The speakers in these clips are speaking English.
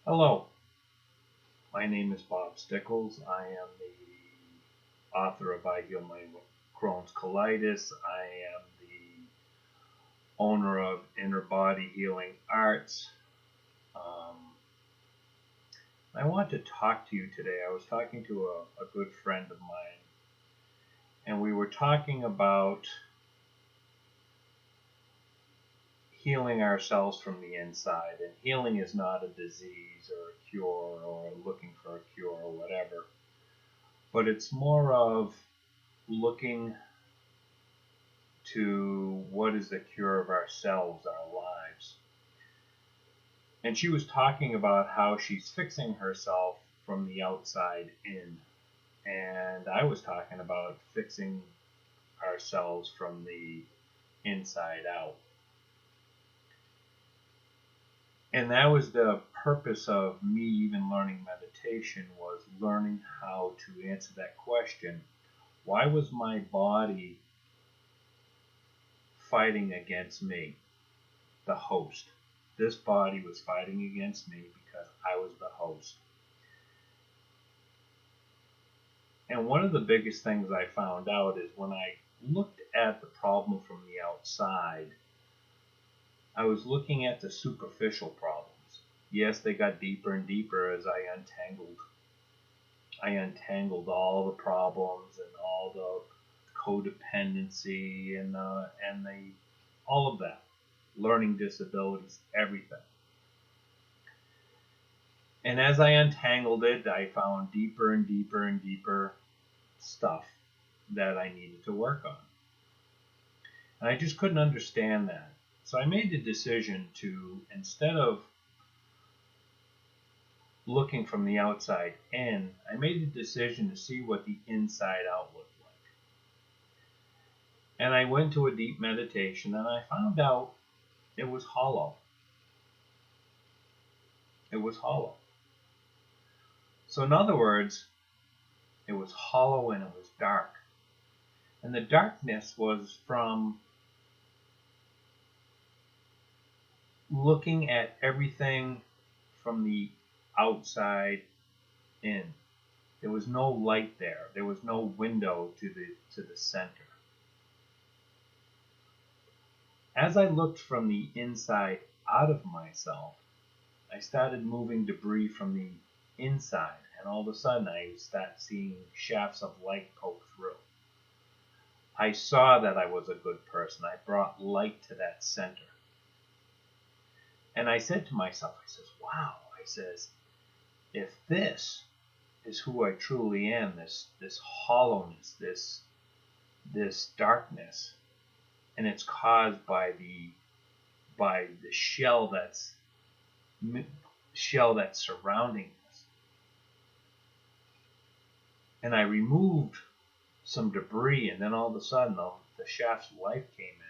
Hello, my name is Bob Stickles. I am the author of I Heal My Crohn's Colitis. I am the owner of Inner Body Healing Arts. Um, I want to talk to you today. I was talking to a good friend of mine, and we were talking about healing ourselves from the inside. And healing is not a disease or a cure or looking for a cure or whatever, but it's more of looking to what is the cure of ourselves, our lives. And she was talking about how she's fixing herself from the outside in. And I was talking about fixing ourselves from the inside out. And that was the purpose of me even learning meditation, was learning how to answer that question. Why was my body fighting against me, the host? This body was fighting against me because I was the host. And one of the biggest things I found out is when I looked at the problem from the outside, I was looking at the superficial problems. Yes, they got deeper and deeper as I untangled all the problems and all the codependency and all of that, learning disabilities, everything. And as I untangled it, I found deeper and deeper and deeper stuff that I needed to work on. And I just couldn't understand that. So I made the decision to, instead of looking from the outside in, I made the decision to see what the inside out looked like. And I went to a deep meditation and I found out it was hollow. It was hollow. So in other words, it was hollow and it was dark. And the darkness was from looking at everything from the outside in. There was no light there. There was no window to the center. As I looked from the inside out of myself, I started moving debris from the inside, and all of a sudden I started seeing shafts of light poke through. I saw that I was a good person. I brought light to that center. And I said to myself, I says, wow, I says, if this is who I truly am, this hollowness, this darkness, and it's caused by the shell that's surrounding us. And I removed some debris, and then all of a sudden the shaft's life came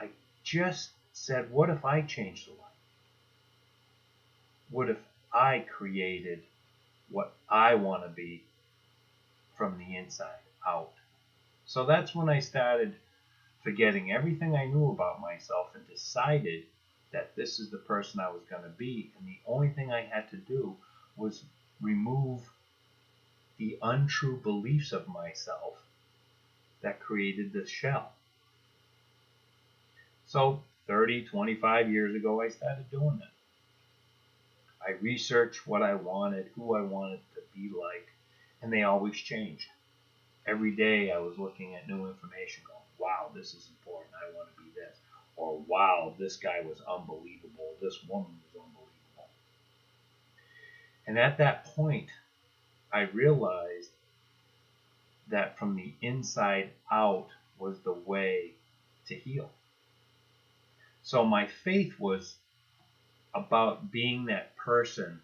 in. I just said, what if I changed the light? What if I created what I want to be from the inside out? So that's when I started forgetting everything I knew about myself and decided that this is the person I was going to be. And the only thing I had to do was remove the untrue beliefs of myself that created this shell. So 30, 25 years ago, I started doing that. I researched what I wanted, who I wanted to be like, and they always changed. Every day I was looking at new information going, wow, this is important, I want to be this. Or wow, this guy was unbelievable, this woman was unbelievable. And at that point, I realized that from the inside out was the way to heal. So my faith was about being that person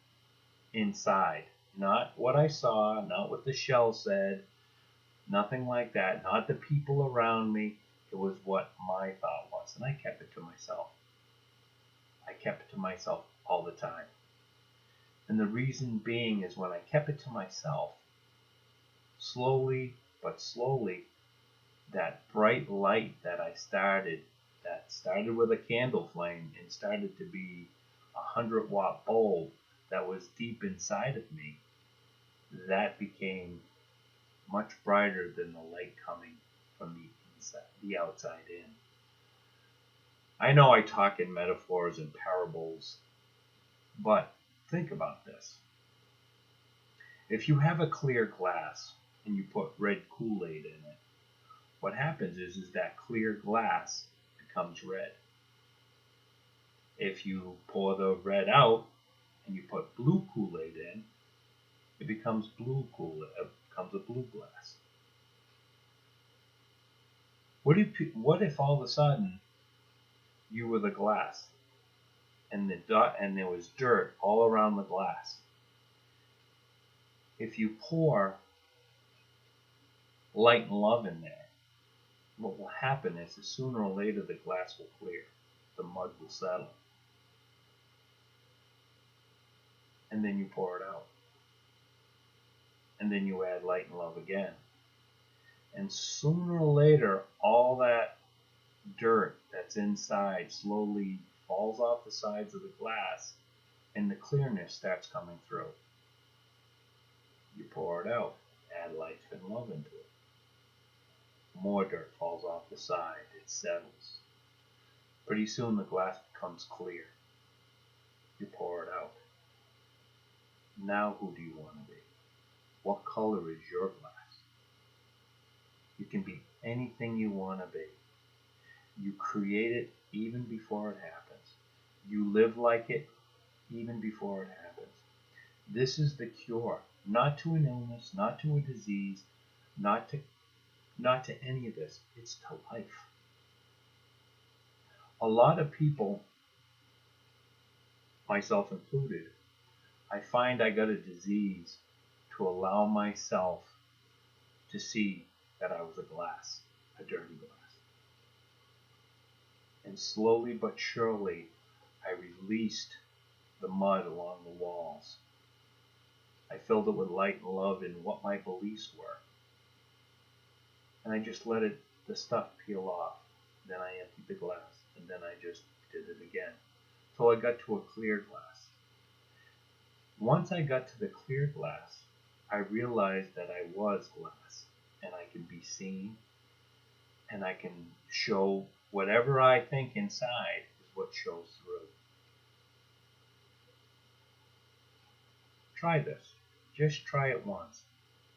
inside, not what I saw, not what the shell said, nothing like that, not the people around me. It was what my thought was, and I kept it to myself. I kept it to myself all the time. And the reason being is when I kept it to myself, slowly but slowly, that bright light that started with a candle flame and started to be 100-watt bulb that was deep inside of me, that became much brighter than the light coming from the outside in. I know I talk in metaphors and parables, but think about this. If you have a clear glass and you put red Kool-Aid in it, what happens is that clear glass becomes red. If you pour the red out and you put blue Kool-Aid in, it becomes blue Kool-Aid. It becomes a blue glass. What if all of a sudden you were the glass and there was dirt all around the glass? If you pour light and love in there, what will happen is that sooner or later the glass will clear, the mud will settle, and then you pour it out, and then you add light and love again, and sooner or later all that dirt that's inside slowly falls off the sides of the glass and the clearness starts coming through. You pour it out, add light and love into it. More dirt falls off the side, it settles. Pretty soon the glass becomes clear. You pour it out. Now who do you want to be? What color is your glass? You can be anything you want to be. You create it even before it happens. You live like it even before it happens. This is the cure, not to an illness, not to a disease, not to any of this. It's to life. A lot of people, myself included, I find I got a disease to allow myself to see that I was a glass, a dirty glass. And slowly but surely, I released the mud along the walls. I filled it with light and love in what my beliefs were. And I just let the stuff peel off. Then I emptied the glass, and then I just did it again. Till I got to a clear glass. Once I got to the clear glass, I realized that I was glass, and I can be seen, and I can show whatever I think inside is what shows through. Try this. Just try it once.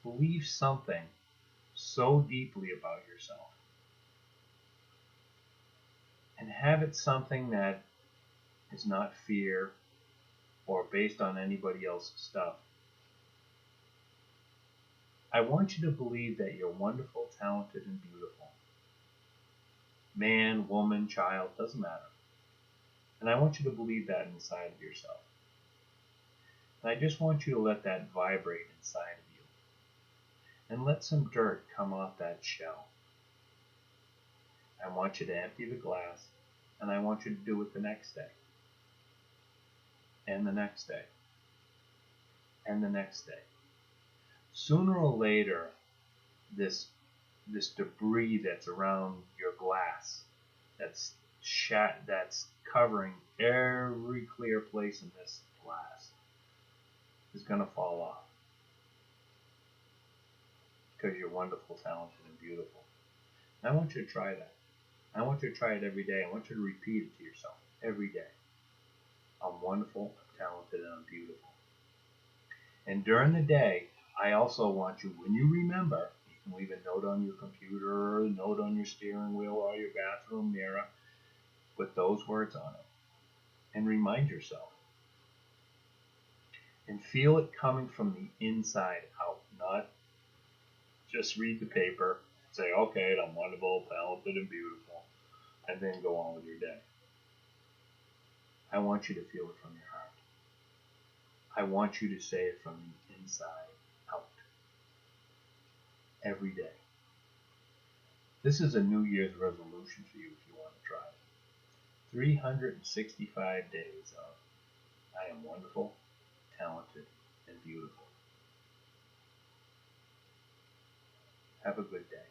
Believe something so deeply about yourself. And have it something that is not fear or based on anybody else's stuff. I want you to believe that you're wonderful, talented, and beautiful. Man, woman, child, doesn't matter. And I want you to believe that inside of yourself. And I just want you to let that vibrate inside of you. And let some dirt come off that shell. I want you to empty the glass, and I want you to do it the next day. And the next day. And the next day. Sooner or later, this debris that's around your glass, that's covering every clear place in this glass, is going to fall off. Because you're wonderful, talented, and beautiful. And I want you to try that. I want you to try it every day. I want you to repeat it to yourself every day. I'm wonderful, I'm talented, and I'm beautiful. And during the day, I also want you, when you remember, you can leave a note on your computer or a note on your steering wheel or your bathroom mirror with those words on it. And remind yourself. And feel it coming from the inside out, not just read the paper, say, okay, I'm wonderful, talented, and beautiful, and then go on with your day. I want you to feel it from your heart. I want you to say it from the inside out. Every day. This is a New Year's resolution for you if you want to try it. 365 days of I am wonderful, talented, and beautiful. Have a good day.